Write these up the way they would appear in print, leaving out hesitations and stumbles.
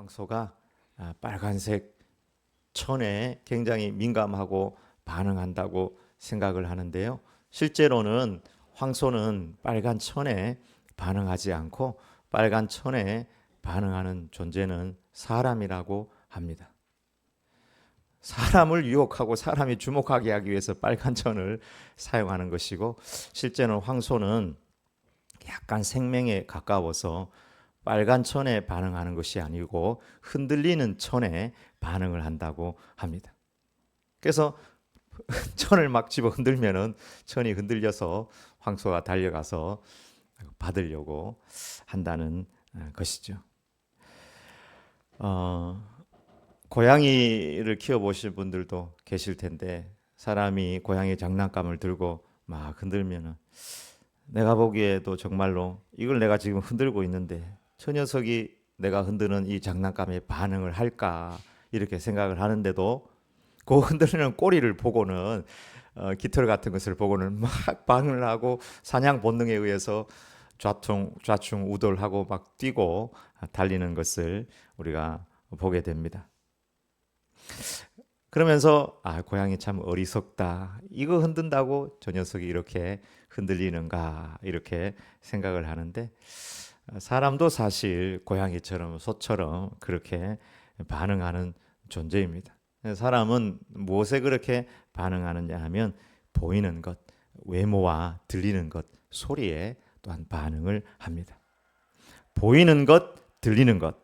황소가 빨간색 천에 굉장히 민감하고 반응한다고 생각을 하는데요. 실제로는 황소는 빨간 천에 반응하지 않고 빨간 천에 반응하는 존재는 사람이라고 합니다. 사람을 유혹하고 사람이 주목하게 하기 위해서 빨간 천을 사용하는 것이고, 실제는 황소는 약간 생명에 가까워서 빨간 천에 반응하는 것이 아니고 흔들리는 천에 반응을 한다고 합니다. 그래서 천을 막 집어 흔들면은 천이 흔들려서 황소가 달려가서 받으려고 한다는 것이죠. 고양이를 키워보신 분들도 계실 텐데, 사람이 고양이 장난감을 들고 막 흔들면은 내가 보기에도 정말로 이걸 내가 지금 흔들고 있는데 저 녀석이 내가 흔드는 이 장난감에 반응을 할까 이렇게 생각을 하는데도, 그 흔들리는 꼬리를 보고는 깃털 같은 것을 보고는 막 반응을 하고 사냥 본능에 의해서 좌충 우돌하고 막 뛰고 달리는 것을 우리가 보게 됩니다. 그러면서 고양이 참 어리석다. 이거 흔든다고 저 녀석이 이렇게 흔들리는가 이렇게 생각을 하는데, 사람도 사실 고양이처럼 소처럼 그렇게 반응하는 존재입니다. 사람은 무엇에 그렇게 반응하느냐 하면 보이는 것, 외모와 들리는 것, 소리에 또한 반응을 합니다. 보이는 것, 들리는 것.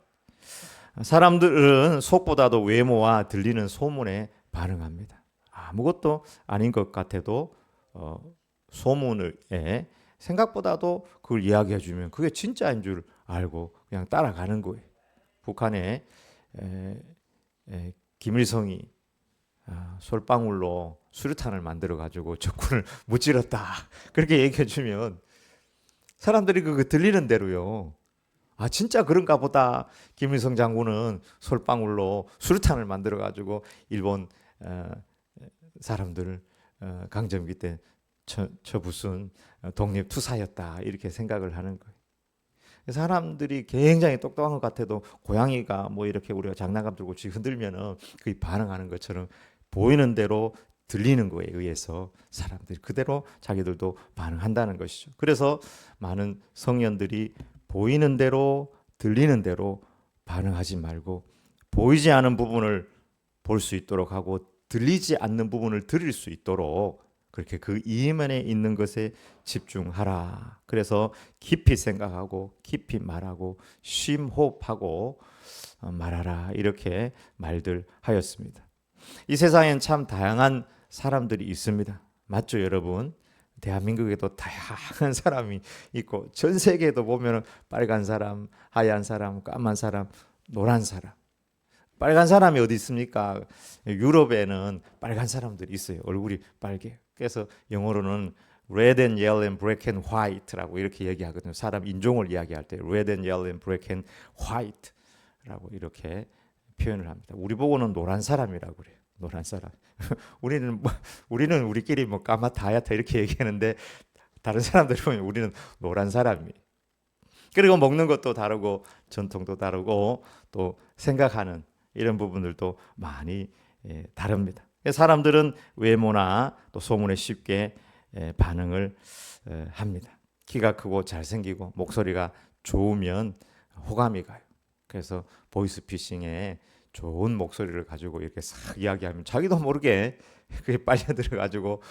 사람들은 속보다도 외모와 들리는 소문에 반응합니다. 아무것도 아닌 것 같아도 소문에 생각보다도 그걸 이야기해 주면 그게 진짜인 줄 알고 그냥 따라가는 거예요. 북한에 김일성이 솔방울로 수류탄을 만들어 가지고 적군을 무찌렀다 그렇게 얘기해 주면 사람들이 그거 들리는 대로요, 진짜 그런가 보다. 김일성 장군은 솔방울로 수류탄을 만들어 가지고 일본 사람들을 강점기 때 처부순 독립투사였다 이렇게 생각을 하는 거예요. 사람들이 굉장히 똑똑한 것 같아도 고양이가 뭐 이렇게 우리가 장난감 들고 쥐 흔들면은 그게 반응하는 것처럼 보이는 대로 들리는 거에 의해서 사람들이 그대로 자기들도 반응한다는 것이죠. 그래서 많은 성년들이 보이는 대로 들리는 대로 반응하지 말고 보이지 않은 부분을 볼 수 있도록 하고 들리지 않는 부분을 들을 수 있도록 그렇게 그 이면에 있는 것에 집중하라. 그래서 깊이 생각하고 깊이 말하고 쉼호흡하고 말하라 이렇게 말들 하였습니다. 이 세상엔 참 다양한 사람들이 있습니다. 맞죠, 여러분? 대한민국에도 다양한 사람이 있고 전 세계에도 보면 빨간 사람, 하얀 사람, 까만 사람, 노란 사람. 빨간 사람이 어디 있습니까? 유럽에는 빨간 사람들이 있어요. 얼굴이 빨개. 그래서 영어로는 red and yellow and black and white라고 이렇게 얘기하거든요. 사람 인종을 이야기할 때 red and yellow and black and white라고 이렇게 표현을 합니다. 우리 보고는 노란 사람이라고 그래요. 노란 사람. 우리는 우리끼리 뭐 까맣다 하얗다 이렇게 얘기하는데 다른 사람들이 보면 우리는 노란 사람이. 그리고 먹는 것도 다르고 전통도 다르고 또 생각하는 이런 부분들도 많이 다릅니다. 사람들은 외모나 또 소문에 쉽게 반응을 합니다. 키가 크고 잘생기고 목소리가 좋으면 호감이 가요. 그래서 보이스피싱에 좋은 목소리를 가지고 이렇게 싹 이야기하면 자기도 모르게 그게 빨려 들어가지고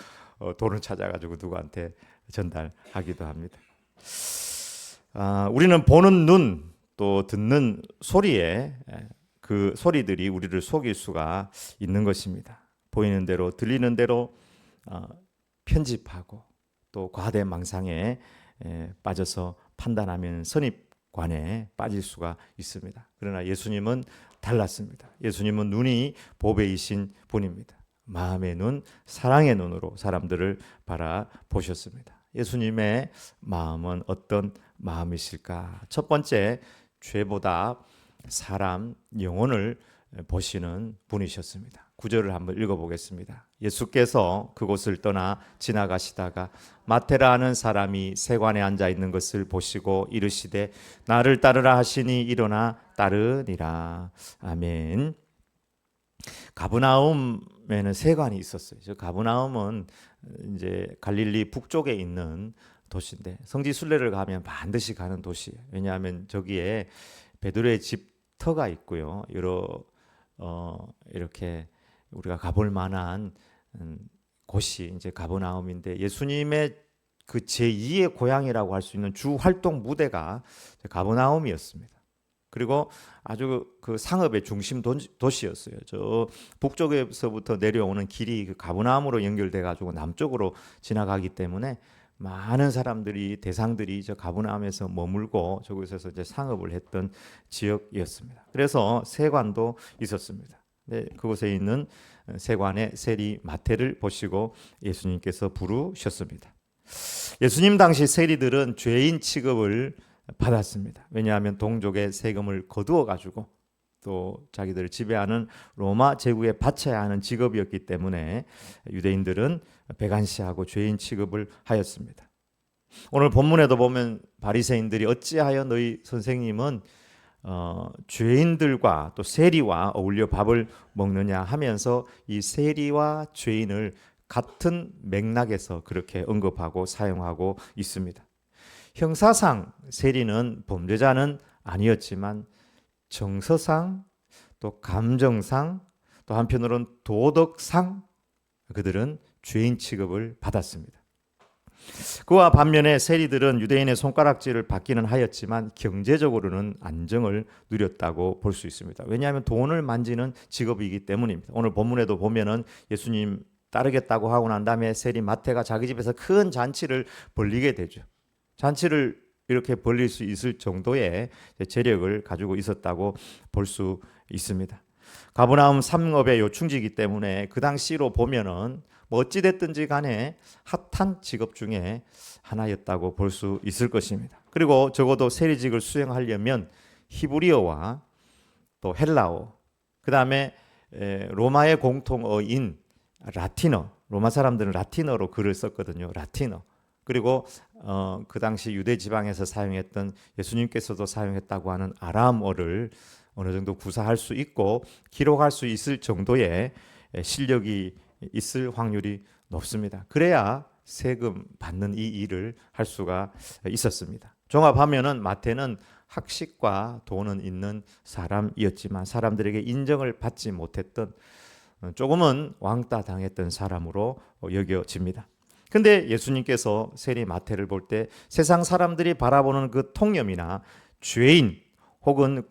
돈을 찾아가지고 누구한테 전달하기도 합니다. 우리는 보는 눈 또 듣는 소리에 그 소리들이 우리를 속일 수가 있는 것입니다. 보이는 대로 들리는 대로 편집하고 또 과대망상에 빠져서 판단하면 선입관에 빠질 수가 있습니다. 그러나 예수님은 달랐습니다. 예수님은 눈이 보배이신 분입니다. 마음의 눈, 사랑의 눈으로 사람들을 바라보셨습니다. 예수님의 마음은 어떤 마음이실까? 첫 번째, 죄보다 사람 영혼을 보시는 분이셨습니다. 9절을 한번 읽어보겠습니다. 예수께서 그곳을 떠나 지나가시다가 마태라 하는 사람이 세관에 앉아 있는 것을 보시고 이르시되 나를 따르라 하시니 일어나 따르니라. 아멘. 가브나움에는 세관이 있었어요. 저 가브나움은 이제 갈릴리 북쪽에 있는 도시인데 성지 순례를 가면 반드시 가는 도시예요. 왜냐하면 저기에 베드로의 집터가 있고요. 여러 이렇게 우리가 가볼 만한 곳이 이제 가버나움인데 예수님의 그 제2의 고향이라고 할 수 있는 주 활동 무대가 가버나움이었습니다. 그리고 아주 그 상업의 중심 도시였어요. 저 북쪽에서부터 내려오는 길이 그 가버나움으로 연결돼 가지고 남쪽으로 지나가기 때문에 많은 사람들이 대상들이 저 가버나움에서 머물고 저곳에서 이제 상업을 했던 지역이었습니다. 그래서 세관도 있었습니다. 네, 그곳에 있는 세관의 세리 마태를 보시고 예수님께서 부르셨습니다. 예수님 당시 세리들은 죄인 취급을 받았습니다. 왜냐하면 동족의 세금을 거두어 가지고 또 자기들을 지배하는 로마 제국에 바쳐야 하는 직업이었기 때문에 유대인들은 배관시하고 죄인 취급을 하였습니다. 오늘 본문에도 보면 바리새인들이 어찌하여 너희 선생님은 죄인들과 또 세리와 어울려 밥을 먹느냐 하면서 이 세리와 죄인을 같은 맥락에서 그렇게 언급하고 사용하고 있습니다. 형사상 세리는 범죄자는 아니었지만 정서상 또 감정상 또 한편으로는 도덕상 그들은 죄인 취급을 받았습니다. 그와 반면에 세리들은 유대인의 손가락질을 받기는 하였지만 경제적으로는 안정을 누렸다고 볼 수 있습니다. 왜냐하면 돈을 만지는 직업이기 때문입니다. 오늘 본문에도 보면은 예수님 따르겠다고 하고 난 다음에 세리 마태가 자기 집에서 큰 잔치를 벌리게 되죠. 잔치를 이렇게 벌릴 수 있을 정도의 재력을 가지고 있었다고 볼 수 있습니다. 가버나움 상업의 요충지이기 때문에 그 당시로 보면은 뭐 어찌 됐든지 간에 핫한 직업 중에 하나였다고 볼 수 있을 것입니다. 그리고 적어도 세리직을 수행하려면 히브리어와 또 헬라어, 그 다음에 로마의 공통어인 라틴어, 로마 사람들은 라틴어로 글을 썼거든요. 라틴어. 그리고 그 당시 유대 지방에서 사용했던 예수님께서도 사용했다고 하는 아람어를 어느 정도 구사할 수 있고 기록할 수 있을 정도의 실력이 있을 확률이 높습니다. 그래야 세금 받는 이 일을 할 수가 있었습니다. 종합하면은 마태는 학식과 돈은 있는 사람이었지만 사람들에게 인정을 받지 못했던 조금은 왕따 당했던 사람으로 여겨집니다. 근데 예수님께서 세리 마태를 볼 때 세상 사람들이 바라보는 그 통념이나 죄인 혹은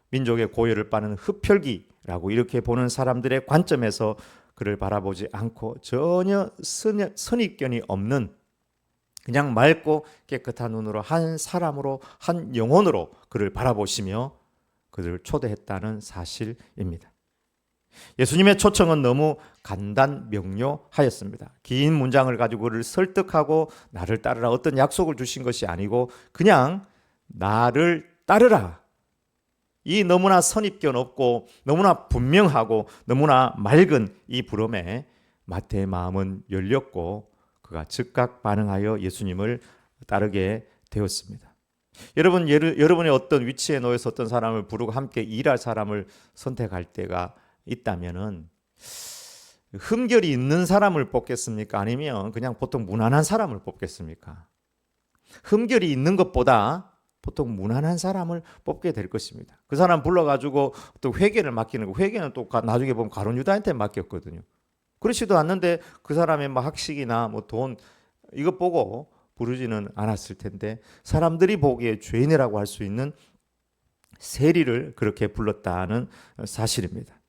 민족의 고열을 빠는 흡혈귀라고 이렇게 보는 사람들의 관점에서 그를 바라보지 않고 전혀 선입견이 없는 그냥 맑고 깨끗한 눈으로 한 사람으로 한 영혼으로 그를 바라보시며 그들을 초대했다는 사실입니다. 예수님의 초청은 너무 간단 명료하였습니다. 긴 문장을 가지고 그를 설득하고 나를 따르라 어떤 약속을 주신 것이 아니고 그냥 나를 따르라. 이 너무나 선입견 없고 너무나 분명하고 너무나 맑은 이 부름에 마태의 마음은 열렸고 그가 즉각 반응하여 예수님을 따르게 되었습니다. 여러분의 어떤 위치에 놓여서 어떤 사람을 부르고 함께 일할 사람을 선택할 때가 있다면은 흠결이 있는 사람을 뽑겠습니까? 아니면 그냥 보통 무난한 사람을 뽑겠습니까? 흠결이 있는 것보다 보통 무난한 사람을 뽑게 될 것입니다. 그 사람 불러가지고 또 회계를 맡기는 거, 회계는 또 나중에 보면 가룟 유다한테 맡겼거든요. 그렇지도 않는데 그 사람의 뭐 학식이나 뭐 돈 이것 보고 부르지는 않았을 텐데 사람들이 보기에 죄인이라고 할 수 있는 세리를 그렇게 불렀다는 사실입니다.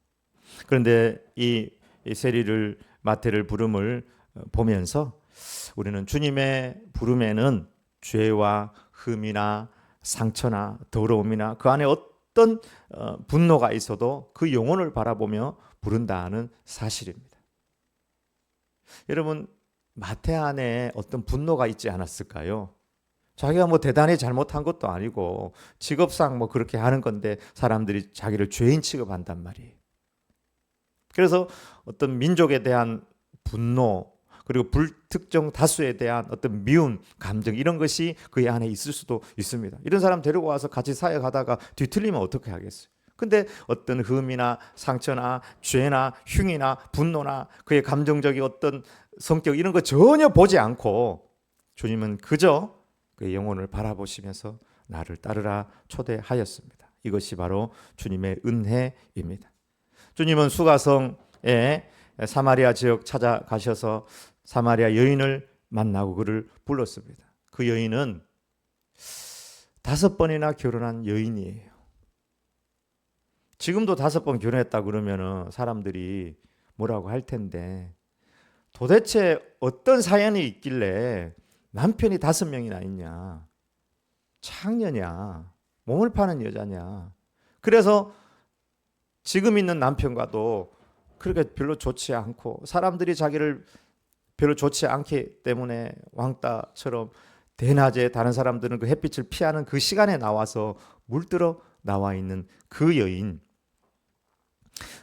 그런데 이 세리를 마태를 부름을 보면서 우리는 주님의 부름에는 죄와 흠이나 상처나 더러움이나 그 안에 어떤 분노가 있어도 그 영혼을 바라보며 부른다는 사실입니다. 여러분 마태 안에 어떤 분노가 있지 않았을까요? 자기가 뭐 대단히 잘못한 것도 아니고 직업상 뭐 그렇게 하는 건데 사람들이 자기를 죄인 취급한단 말이에요. 그래서 어떤 민족에 대한 분노, 그리고 불특정 다수에 대한 어떤 미움, 감정 이런 것이 그의 안에 있을 수도 있습니다. 이런 사람 데리고 와서 같이 사역하다가 뒤틀리면 어떻게 하겠어요? 근데 어떤 흠이나 상처나 죄나 흉이나 분노나 그의 감정적인 어떤 성격 이런 거 전혀 보지 않고 주님은 그저 그의 영혼을 바라보시면서 나를 따르라 초대하였습니다. 이것이 바로 주님의 은혜입니다. 주님은 수가성에 사마리아 지역 찾아가셔서 사마리아 여인을 만나고 그를 불렀습니다. 그 여인은 5번이나 결혼한 여인이에요. 지금도 5번 결혼했다 그러면은 사람들이 뭐라고 할 텐데 도대체 어떤 사연이 있길래 남편이 5명이나 있냐? 창녀냐? 몸을 파는 여자냐? 그래서 지금 있는 남편과도 그렇게 별로 좋지 않고 사람들이 자기를 별로 좋지 않기 때문에 왕따처럼 대낮에 다른 사람들은 그 햇빛을 피하는 그 시간에 나와서 물들어 나와 있는 그 여인.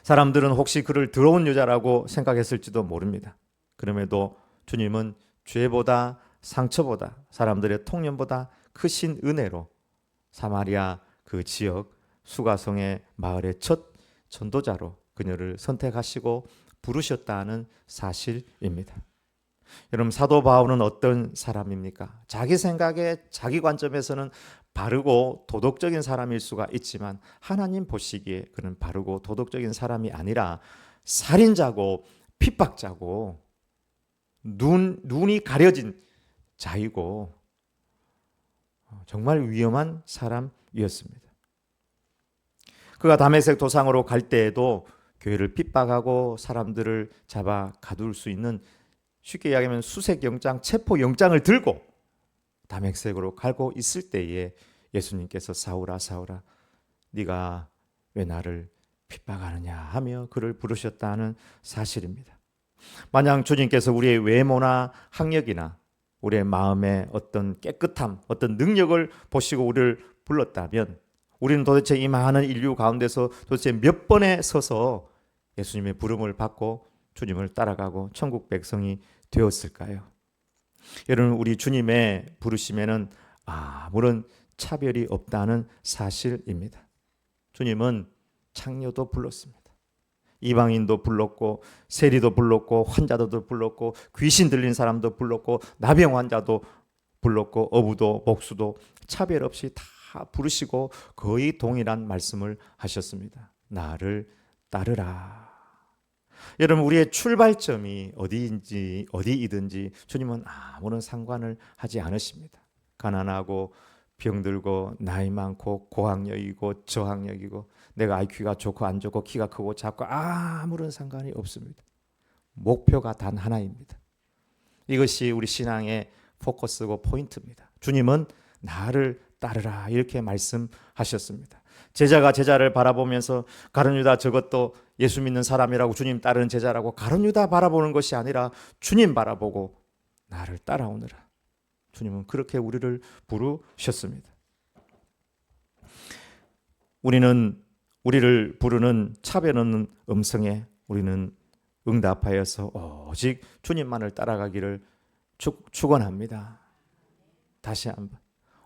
사람들은 혹시 그를 더러운 여자라고 생각했을지도 모릅니다. 그럼에도 주님은 죄보다 상처보다 사람들의 통념보다 크신 은혜로 사마리아 그 지역 수가성의 마을의 첫 전도자로 그녀를 선택하시고 부르셨다는 사실입니다. 여러분 사도 바울은 어떤 사람입니까? 자기 생각에 자기 관점에서는 바르고 도덕적인 사람일 수가 있지만 하나님 보시기에 그는 바르고 도덕적인 사람이 아니라 살인자고 핍박자고 눈이 가려진 자이고 정말 위험한 사람이었습니다. 그가 다메섹 도상으로 갈 때에도 교회를 핍박하고 사람들을 잡아 가둘 수 있는 쉽게 이야기하면 수색영장, 체포영장을 들고 다메섹으로 가고 있을 때에 예수님께서 사울아 사울아 네가 왜 나를 핍박하느냐 하며 그를 부르셨다는 사실입니다. 만약 주님께서 우리의 외모나 학력이나 우리의 마음의 어떤 깨끗함, 어떤 능력을 보시고 우리를 불렀다면 우리는 도대체 이 많은 인류 가운데서 도대체 몇 번에 서서 예수님의 부름을 받고 주님을 따라가고 천국 백성이 되었을까요? 여러분 우리 주님의 부르심에는 아무런 차별이 없다는 사실입니다. 주님은 창녀도 불렀습니다. 이방인도 불렀고 세리도 불렀고 환자도 불렀고 귀신 들린 사람도 불렀고 나병 환자도 불렀고 어부도 목수도 차별 없이 다 부르시고 거의 동일한 말씀을 하셨습니다. 나를 따르라. 여러분 우리의 출발점이 어디이든지 주님은 아무런 상관을 하지 않으십니다. 가난하고 병들고 나이 많고 고학력이고 저학력이고 내가 IQ가 좋고 안 좋고 키가 크고 작고 아무런 상관이 없습니다. 목표가 단 하나입니다. 이것이 우리 신앙의 포커스고 포인트입니다. 주님은 나를 따르라 이렇게 말씀하셨습니다. 제자가 제자를 바라보면서 가룟 유다 저것도 예수 믿는 사람이라고 주님 따르는 제자라고 가룟 유다 바라보는 것이 아니라 주님 바라보고 나를 따라오느라. 주님은 그렇게 우리를 부르셨습니다. 우리는 우리를 부르는 차별 없는 음성에 우리는 응답하여서 오직 주님만을 따라가기를 축원합니다. 다시 한번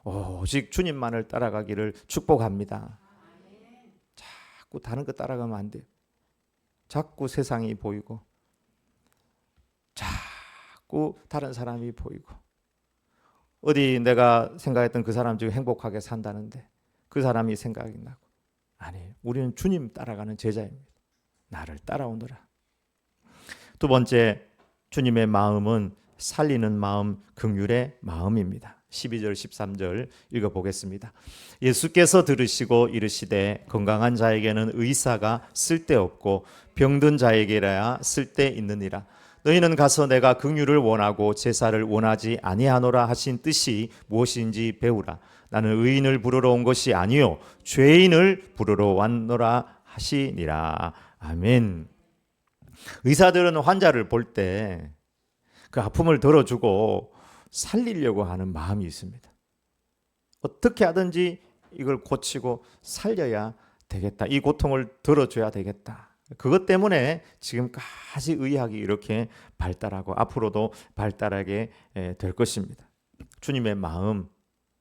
오직 주님만을 따라가기를 축복합니다. 자꾸 다른 거 따라가면 안 돼요. 자꾸 세상이 보이고 자꾸 다른 사람이 보이고 어디 내가 생각했던 그 사람 중에 행복하게 산다는데 그 사람이 생각이 나고 아니에요. 우리는 주님 따라가는 제자입니다. 나를 따라오너라. 두 번째 주님의 마음은 살리는 마음, 긍휼의 마음입니다. 12절 13절 읽어보겠습니다. 예수께서 들으시고 이르시되 건강한 자에게는 의사가 쓸데없고 병든 자에게라야 쓸데있느니라. 너희는 가서 내가 긍휼을 원하고 제사를 원하지 아니하노라 하신 뜻이 무엇인지 배우라. 나는 의인을 부르러 온 것이 아니요 죄인을 부르러 왔노라 하시니라. 아멘. 의사들은 환자를 볼 때 그 아픔을 덜어주고 살리려고 하는 마음이 있습니다. 어떻게 하든지 이걸 고치고 살려야 되겠다. 이 고통을 덜어줘야 되겠다. 그것 때문에 지금까지 의학이 이렇게 발달하고 앞으로도 발달하게 될 것입니다. 주님의 마음,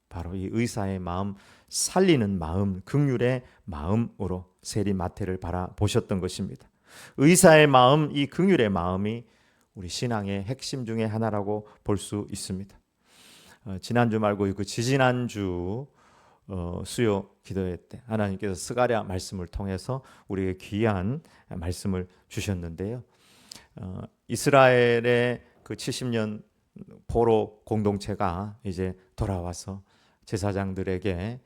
바로 이 의사의 마음, 살리는 마음, 긍휼의 마음으로 세리 마태를 바라보셨던 것입니다. 의사의 마음, 이 긍휼의 마음이 우리 신앙의 핵심 중에 하나라고 볼 수 있습니다. 지난주 말고 그 지지난주 수요 기도회 때 하나님께서 스가랴 말씀을 통해서 우리에게 귀한 말씀을 주셨는데요. 이스라엘의 그 70년 포로 공동체가 이제 돌아와서 제사장들에게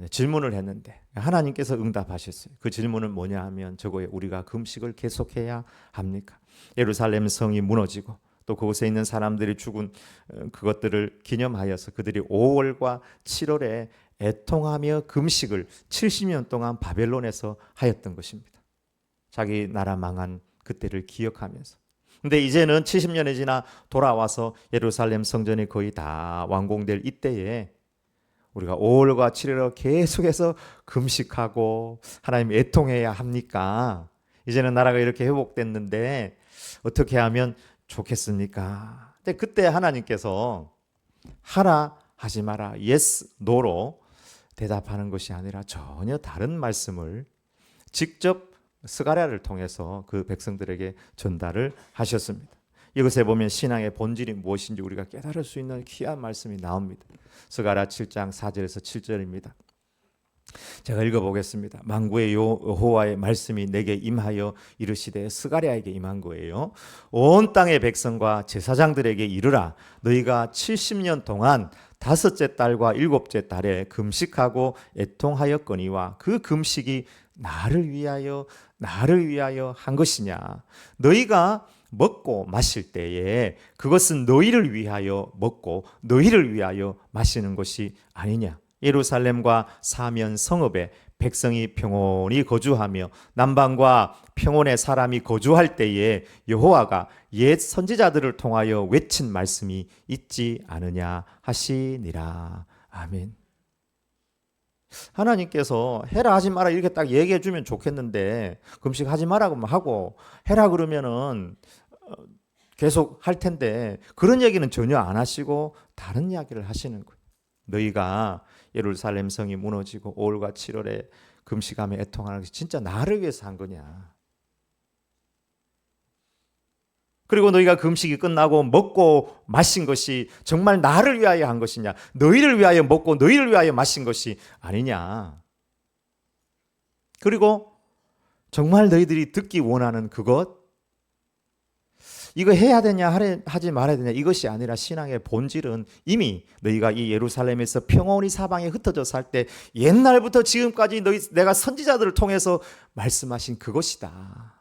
질문을 했는데 하나님께서 응답하셨어요. 그 질문은 뭐냐 하면 저거에 우리가 금식을 계속해야 합니까? 예루살렘 성이 무너지고 또 그곳에 있는 사람들이 죽은 그것들을 기념하여서 그들이 5월과 7월에 애통하며 금식을 70년 동안 바벨론에서 하였던 것입니다. 자기 나라 망한 그때를 기억하면서. 근데 이제는 70년이 지나 돌아와서 예루살렘 성전이 거의 다 완공될 이때에 우리가 5월과 7월을 계속해서 금식하고 하나님 애통해야 합니까? 이제는 나라가 이렇게 회복됐는데 어떻게 하면 좋겠습니까? 근데 그때 하나님께서 하라 하지 마라 yes, no로 대답하는 것이 아니라 전혀 다른 말씀을 직접 스가랴를 통해서 그 백성들에게 전달을 하셨습니다. 이것에 보면 신앙의 본질이 무엇인지 우리가 깨달을 수 있는 귀한 말씀이 나옵니다. 스가랴 7장 4절에서 7절입니다. 제가 읽어보겠습니다. 만구의 여호와의 말씀이 내게 임하여 이르시되, 스가랴에게 임한 거예요. 온 땅의 백성과 제사장들에게 이르라. 너희가 70년 동안 다섯째 달과 일곱째 달에 금식하고 애통하였거니와 그 금식이 나를 위하여 한 것이냐. 너희가 먹고 마실 때에 그것은 너희를 위하여 먹고 너희를 위하여 마시는 것이 아니냐. 예루살렘과 사면 성읍에 백성이 평온히 거주하며 남방과 평온의 사람이 거주할 때에 여호와가 옛 선지자들을 통하여 외친 말씀이 있지 않으냐 하시니라. 아멘. 하나님께서 해라 하지 마라 이렇게 딱 얘기해 주면 좋겠는데, 금식하지 마라고 하고 해라 그러면은 계속 할 텐데 그런 얘기는 전혀 안 하시고 다른 이야기를 하시는 거예요. 너희가 예루살렘 성이 무너지고 5월과 7월에 금식하며 애통하는 것이 진짜 나를 위해서 한 거냐. 그리고 너희가 금식이 끝나고 먹고 마신 것이 정말 나를 위하여 한 것이냐. 너희를 위하여 먹고 너희를 위하여 마신 것이 아니냐. 그리고 정말 너희들이 듣기 원하는 그것, 이거 해야 되냐 하지 말아야 되냐, 이것이 아니라 신앙의 본질은 이미 너희가 이 예루살렘에서 평온히 사방에 흩어져 살 때 옛날부터 지금까지 내가 선지자들을 통해서 말씀하신 그것이다.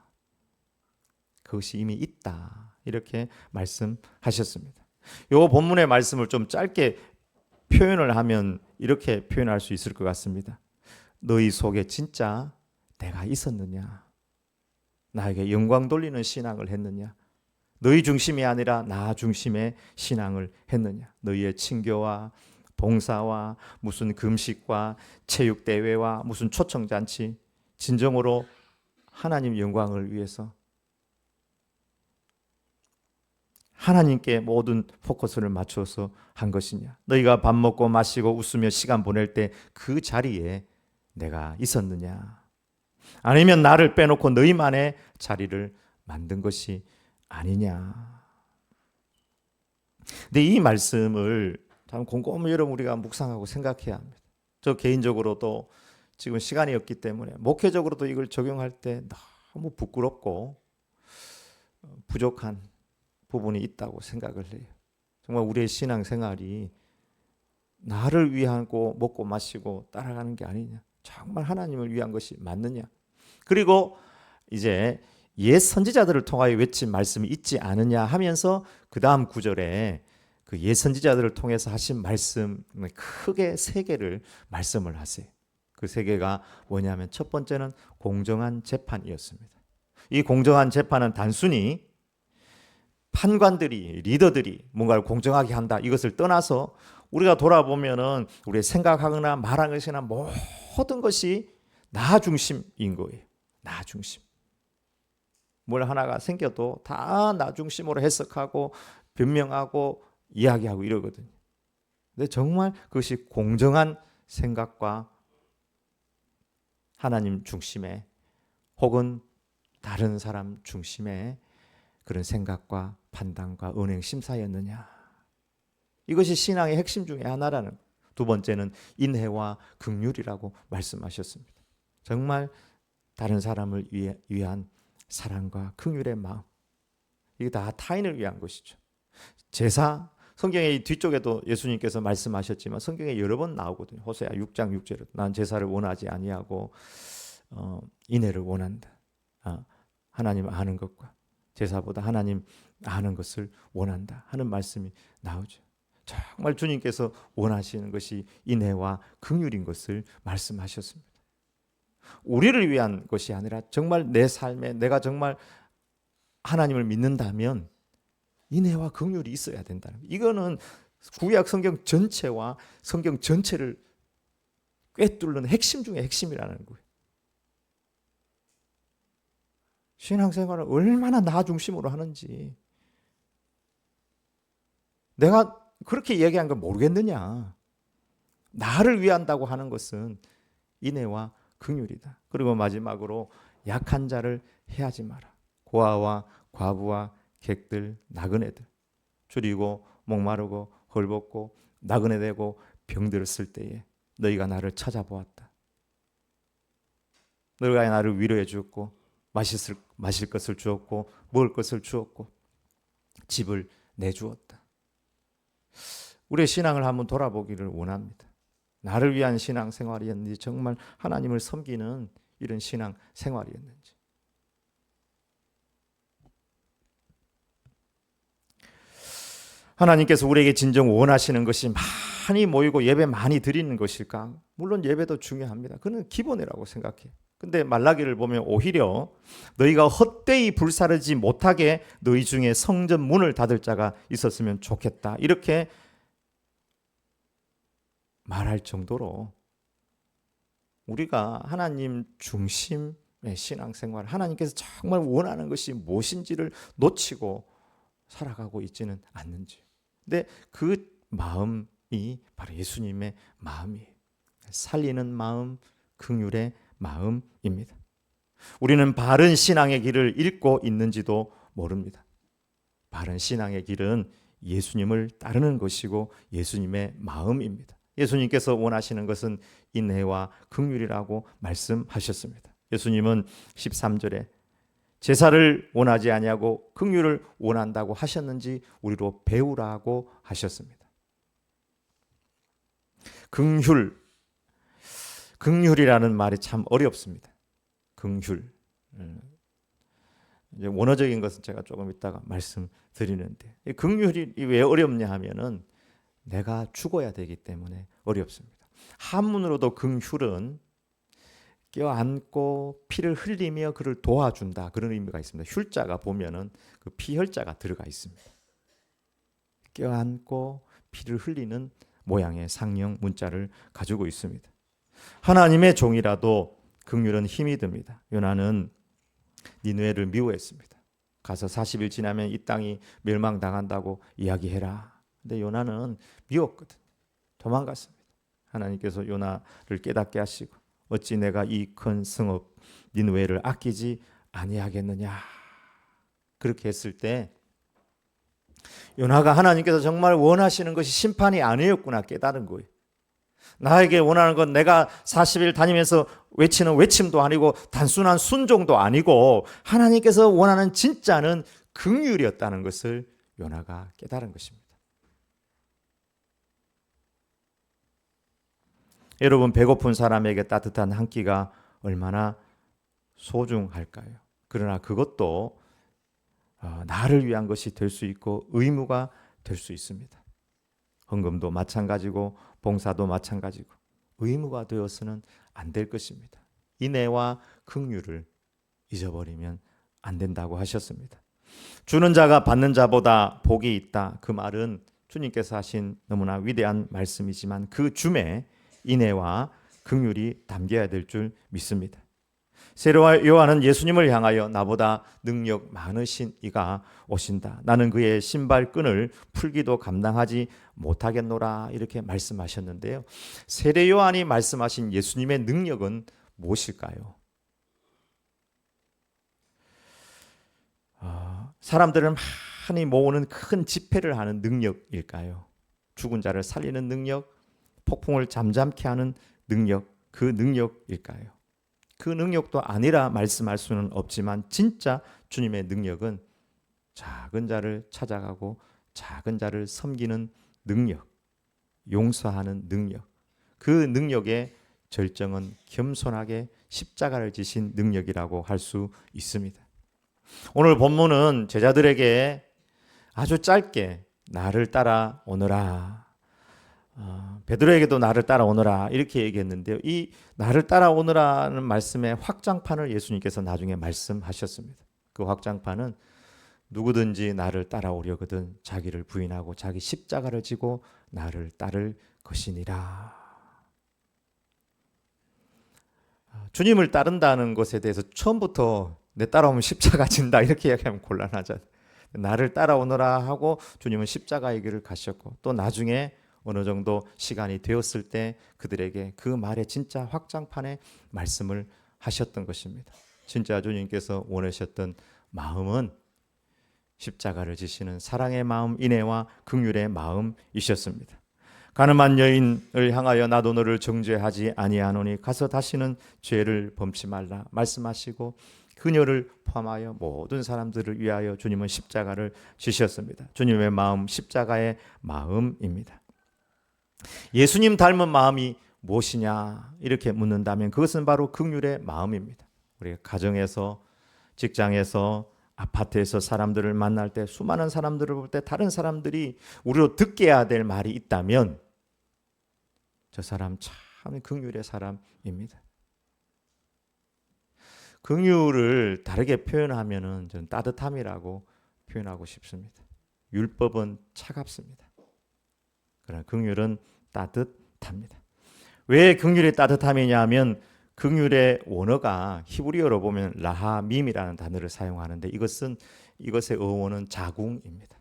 그것이 이미 있다. 이렇게 말씀하셨습니다. 이 본문의 말씀을 좀 짧게 표현을 하면 이렇게 표현할 수 있을 것 같습니다. 너희 속에 진짜 내가 있었느냐? 나에게 영광 돌리는 신앙을 했느냐? 너희 중심이 아니라 나 중심의 신앙을 했느냐? 너희의 친교와 봉사와 무슨 금식과 체육대회와 무슨 초청잔치, 진정으로 하나님 영광을 위해서 하나님께 모든 포커스를 맞춰서 한 것이냐? 너희가 밥 먹고 마시고 웃으며 시간 보낼 때 그 자리에 내가 있었느냐? 아니면 나를 빼놓고 너희만의 자리를 만든 것이 아니냐? 근데 이 말씀을 참 곰곰이 여러분 우리가 묵상하고 생각해야 합니다. 저 개인적으로도 지금 시간이 없기 때문에 목회적으로도 이걸 적용할 때 너무 부끄럽고 부족한 부분이 있다고 생각을 해요. 정말 우리의 신앙생활이 나를 위하고 먹고 마시고 따라가는 게 아니냐, 정말 하나님을 위한 것이 맞느냐. 그리고 이제 옛 선지자들을 통하여 외친 말씀이 있지 않으냐 하면서 그 다음 구절에 그 옛 선지자들을 통해서 하신 말씀 크게 세 개를 말씀을 하세요. 그 세 개가 뭐냐면 첫 번째는 공정한 재판이었습니다. 이 공정한 재판은 단순히 판관들이, 리더들이 뭔가를 공정하게 한다 이것을 떠나서 우리가 돌아보면은 우리의 생각하거나 말하는 것이나 모든 것이 나 중심인 거예요. 나 중심. 뭘 하나가 생겨도 다 나 중심으로 해석하고 변명하고 이야기하고 이러거든요. 근데 정말 그것이 공정한 생각과 하나님 중심의 혹은 다른 사람 중심의 그런 생각과 판단과 은행 심사였느냐. 이것이 신앙의 핵심 중에 하나라는 거예요. 두 번째는 인애와 긍휼이라고 말씀하셨습니다. 정말 다른 사람을 위한 사랑과 긍휼의 마음. 이게 다 타인을 위한 것이죠. 제사, 성경의 뒤쪽에도 예수님께서 말씀하셨지만 성경에 여러 번 나오거든요. 호세아 6장 6절에 난 제사를 원하지 아니하고 인애를 원한다. 하나님 아는 것과 제사보다 하나님 아는 것을 원한다 하는 말씀이 나오죠. 정말 주님께서 원하시는 것이 인애와 긍휼인 것을 말씀하셨습니다. 우리를 위한 것이 아니라 정말 내 삶에 내가 정말 하나님을 믿는다면 인애와 긍휼이 있어야 된다는 거예요. 이거는 구약 성경 전체와 성경 전체를 꿰뚫는 핵심 중에 핵심이라는 거예요. 신앙생활을 얼마나 나 중심으로 하는지 내가 그렇게 얘기한 걸 모르겠느냐. 나를 위한다고 하는 것은 인애와 긍휼이다. 그리고 마지막으로 약한 자를 해하지 마라. 고아와 과부와 객들, 나그네들 줄이고 목마르고 헐벗고 나그네 되고 병들었을 때에 너희가 나를 찾아보았다. 너희가 나를 위로해 주었고 마실 것을 주었고 먹을 것을 주었고 집을 내주었다. 우리의 신앙을 한번 돌아보기를 원합니다. 나를 위한 신앙 생활이었는지 정말 하나님을 섬기는 이런 신앙 생활이었는지. 하나님께서 우리에게 진정 원하시는 것이 많이 모이고 예배 많이 드리는 것일까? 물론 예배도 중요합니다. 그건 기본이라고 생각해요. 근데 말라기를 보면 오히려 너희가 헛되이 불사르지 못하게 너희 중에 성전 문을 닫을 자가 있었으면 좋겠다. 이렇게 말할 정도로 우리가 하나님 중심의 신앙생활, 하나님께서 정말 원하는 것이 무엇인지를 놓치고 살아가고 있지는 않는지. 근데 그 마음이 바로 예수님의 마음이에요. 살리는 마음, 긍휼의 마음입니다. 우리는 바른 신앙의 길을 잃고 있는지도 모릅니다. 바른 신앙의 길은 예수님을 따르는 것이고 예수님의 마음입니다. 예수님께서 원하시는 것은 인애와 긍휼이라고 말씀하셨습니다. 예수님은 13절에 제사를 원하지 아니하고 긍휼을 원한다고 하셨는지 우리로 배우라고 하셨습니다. 긍휼이라는 말이 참 어렵습니다. 긍휼. 이제 원어적인 것은 제가 조금 이따가 말씀드리는데 긍휼이 왜 어렵냐 하면은 내가 죽어야 되기 때문에 어렵습니다. 한문으로도 긍휼은 껴안고 피를 흘리며 그를 도와준다 그런 의미가 있습니다. 휼자가 보면은 그 피혈자가 들어가 있습니다. 껴안고 피를 흘리는 모양의 상형 문자를 가지고 있습니다. 하나님의 종이라도 긍휼은 힘이 듭니다. 요나는 니느웨를 미워했습니다. 가서 40일 지나면 이 땅이 멸망당한다고 이야기해라. 근데 요나는 미웠거든. 도망갔습니다. 하나님께서 요나를 깨닫게 하시고 어찌 내가 이 큰 성읍 니느웨를 아끼지 아니하겠느냐. 그렇게 했을 때 요나가 하나님께서 정말 원하시는 것이 심판이 아니었구나 깨달은 거예요. 나에게 원하는 건 내가 40일 다니면서 외치는 외침도 아니고 단순한 순종도 아니고 하나님께서 원하는 진짜는 긍휼이었다는 것을 요나가 깨달은 것입니다. 여러분 배고픈 사람에게 따뜻한 한 끼가 얼마나 소중할까요? 그러나 그것도 나를 위한 것이 될 수 있고 의무가 될 수 있습니다. 헌금도 마찬가지고 봉사도 마찬가지고 의무가 되어서는 안 될 것입니다. 인애와 긍휼을 잊어버리면 안 된다고 하셨습니다. 주는 자가 받는 자보다 복이 있다. 그 말은 주님께서 하신 너무나 위대한 말씀이지만 그 줌에 인애와 긍휼이 담겨야 될 줄 믿습니다. 세례 요한은 예수님을 향하여 나보다 능력 많으신 이가 오신다. 나는 그의 신발끈을 풀기도 감당하지 못하겠노라. 이렇게 말씀하셨는데요. 세례 요한이 말씀하신 예수님의 능력은 무엇일까요? 사람들을 많이 모으는 큰 집회를 하는 능력일까요? 죽은 자를 살리는 능력, 폭풍을 잠잠케 하는 능력, 그 능력일까요? 그 능력도 아니라 말씀할 수는 없지만 진짜 주님의 능력은 작은 자를 찾아가고 작은 자를 섬기는 능력, 용서하는 능력, 그 능력의 절정은 겸손하게 십자가를 지신 능력이라고 할 수 있습니다. 오늘 본문은 제자들에게 아주 짧게 나를 따라오너라, 베드로에게도 나를 따라오너라 이렇게 얘기했는데요. 이 나를 따라오너라는 말씀의 확장판을 예수님께서 나중에 말씀하셨습니다. 그 확장판은 누구든지 나를 따라오려거든 자기를 부인하고 자기 십자가를 지고 나를 따를 것이니라. 주님을 따른다는 것에 대해서 처음부터 내 따라오면 십자가 진다 이렇게 이야기하면 곤란하잖아요. 나를 따라오너라 하고 주님은 십자가의 길을 가셨고 또 나중에 어느 정도 시간이 되었을 때 그들에게 그 말의 진짜 확장판의 말씀을 하셨던 것입니다. 진짜 주님께서 원하셨던 마음은 십자가를 지시는 사랑의 마음, 인애와 긍휼의 마음이셨습니다. 가늠한 여인을 향하여 나도 너를 정죄하지 아니하노니 가서 다시는 죄를 범치 말라 말씀하시고 그녀를 포함하여 모든 사람들을 위하여 주님은 십자가를 지셨습니다. 주님의 마음, 십자가의 마음입니다. 예수님 닮은 마음이 무엇이냐 이렇게 묻는다면 그것은 바로 긍휼의 마음입니다. 우리가 가정에서, 직장에서, 아파트에서 사람들을 만날 때 수많은 사람들을 볼 때 다른 사람들이 우리로 듣게 해야 될 말이 있다면 저 사람 참 긍휼의 사람입니다. 긍휼을 다르게 표현하면은 저는 따뜻함이라고 표현하고 싶습니다. 율법은 차갑습니다. 그러나 긍휼은 따뜻합니다. 왜 긍휼이 따뜻함이냐면 긍휼의 원어가 히브리어로 보면 라하밈이라는 단어를 사용하는데 이것의 어원은 자궁입니다.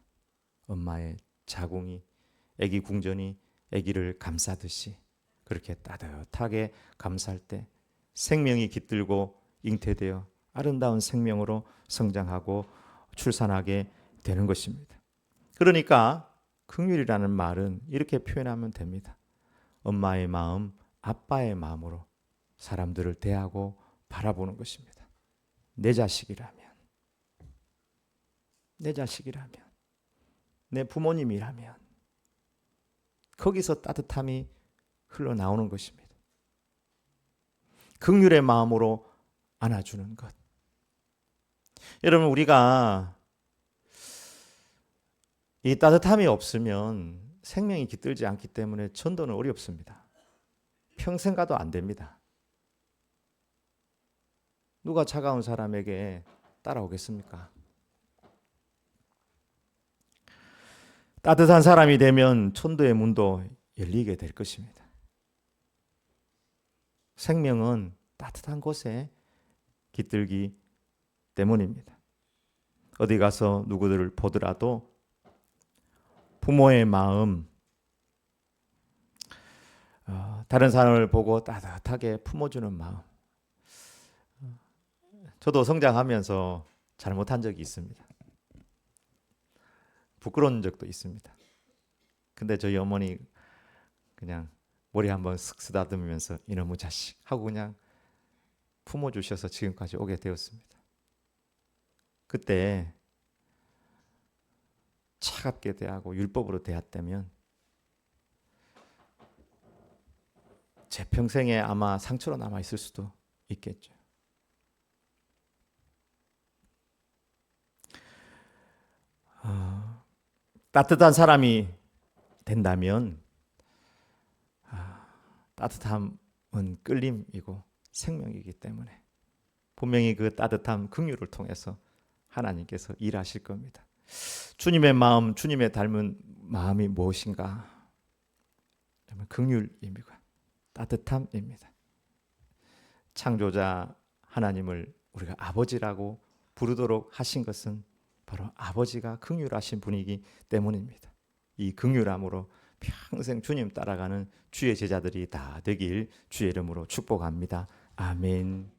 엄마의 자궁이 아기 궁전이 아기를 감싸듯이 그렇게 따뜻하게 감쌀 때 생명이 깃들고 잉태되어 아름다운 생명으로 성장하고 출산하게 되는 것입니다. 그러니까 긍휼이라는 말은 이렇게 표현하면 됩니다. 엄마의 마음, 아빠의 마음으로 사람들을 대하고 바라보는 것입니다. 내 자식이라면, 내 부모님이라면 거기서 따뜻함이 흘러나오는 것입니다. 긍휼의 마음으로 안아주는 것. 여러분 우리가 이 따뜻함이 없으면 생명이 깃들지 않기 때문에 전도는 어렵습니다. 평생 가도 안 됩니다. 누가 차가운 사람에게 따라오겠습니까? 따뜻한 사람이 되면 천도의 문도 열리게 될 것입니다. 생명은 따뜻한 곳에 깃들기 때문입니다. 어디 가서 누구들을 보더라도 부모의 마음, 다른 사람을 보고 따뜻하게 품어주는 마음. 저도 성장하면서 잘못한 적이 있습니다. 부끄러운 적도 있습니다. 근데 저희 어머니 그냥 머리 한번 쓱 쓰다듬으면서 이놈의 자식 하고 그냥 품어주셔서 지금까지 오게 되었습니다. 그때 차갑게 대하고 율법으로 대했다면 제 평생에 아마 상처로 남아 있을 수도 있겠죠. 따뜻한 사람이 된다면 따뜻함은 끌림이고 생명이기 때문에 분명히 그 따뜻함, 긍휼을 통해서 하나님께서 일하실 겁니다. 주님의 마음, 주님의 닮은 마음이 무엇인가? 긍휼입니다. 따뜻함입니다. 창조자 하나님을 우리가 아버지라고 부르도록 하신 것은 바로 아버지가 긍휼하신 분이기 때문입니다. 이 긍휼함으로 평생 주님 따라가는 주의 제자들이 다 되길 주의 이름으로 축복합니다. 아멘.